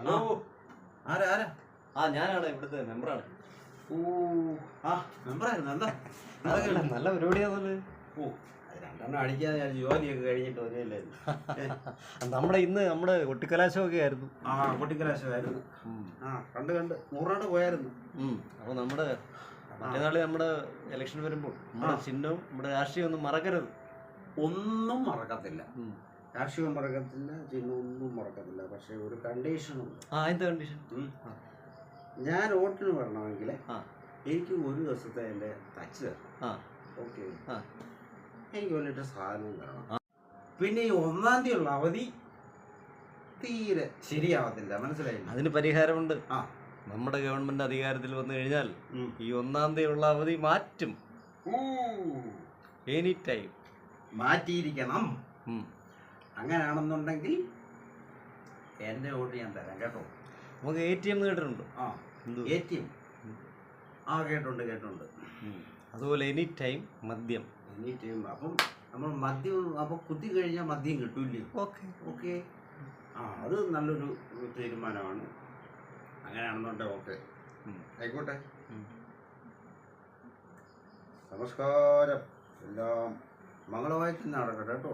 Hello, ആരാ ആരാ? ഞാനാണ് ഇവിടുത്തെ മെമ്പറാണ്. ഓ, മെമ്പറായിരുന്നു. എന്താ നല്ല പരിപാടിയാണത്. ഓ, അത് രണ്ടെണ്ണം അടിക്കാതെ ഞാൻ ജോലിയൊക്കെ കഴിഞ്ഞിട്ട് വരികയല്ലായിരുന്നു. നമ്മുടെ നമ്മുടെ കൊട്ടിക്കലാശമൊക്കെ ആയിരുന്നു. പൊട്ടിക്കലാശമായിരുന്നു. കണ്ട് നൂറാണ്ട് പോയായിരുന്നു. അപ്പോൾ നമ്മുടെ മറ്റന്നാൾ നമ്മുടെ ഇലക്ഷൻ വരുമ്പോൾ നമ്മുടെ ചിഹ്നവും നമ്മുടെ രാഷ്ട്രീയം ഒന്നും മറക്കരുത്. ഒന്നും മറക്കത്തില്ല, രാഷ്ട്രീയം മറക്കത്തില്ല, ചിഹ്നം ഒന്നും മറക്കത്തില്ല. പക്ഷെ ഒരു കണ്ടീഷനുണ്ട്. എന്ത് കണ്ടീഷൻ? ഞാൻ വോട്ടിന് വരണമെങ്കിൽ എനിക്ക് ഒരു ദിവസത്തെ എൻ്റെ ടച്ച് തരണം. ഓക്കെ, എനിക്ക് വേണ്ടിയിട്ട് സാധനവും തരണം. പിന്നെ ഈ 1-ാം തീയതിയുള്ള അവധി തീരെ ശരിയാവത്തില്ല, മനസ്സിലായില്ല. അതിന് പരിഹാരമുണ്ട്. നമ്മുടെ ഗവൺമെന്റ് അധികാരത്തിൽ വന്നു കഴിഞ്ഞാൽ ഈ 1-ാം തീയതിയുള്ള അവധി മാറ്റും. എനി ടൈം മാറ്റിയിരിക്കണം. അങ്ങനെയാണെന്നുണ്ടെങ്കിൽ എൻ്റെ വോട്ട് ഞാൻ തരാം കേട്ടോ. നമുക്ക് ATM കേട്ടിട്ടുണ്ടോ? ATM കേട്ടുണ്ട്. അതുപോലെ എനി ടൈം മദ്യം. Any time. അപ്പം നമ്മൾ മദ്യം അപ്പം കുത്തി കഴിഞ്ഞാൽ മദ്യം കിട്ടൂല്ലേ? ഓക്കെ. അത് നല്ലൊരു തീരുമാനമാണ്. അങ്ങനെയാണെന്നുണ്ടെങ്കിൽ ഓക്കെ, ആയിക്കോട്ടെ. നമസ്കാരം. എല്ലാം മംഗളമായി തന്നെ നടക്കട്ടെ കേട്ടോ.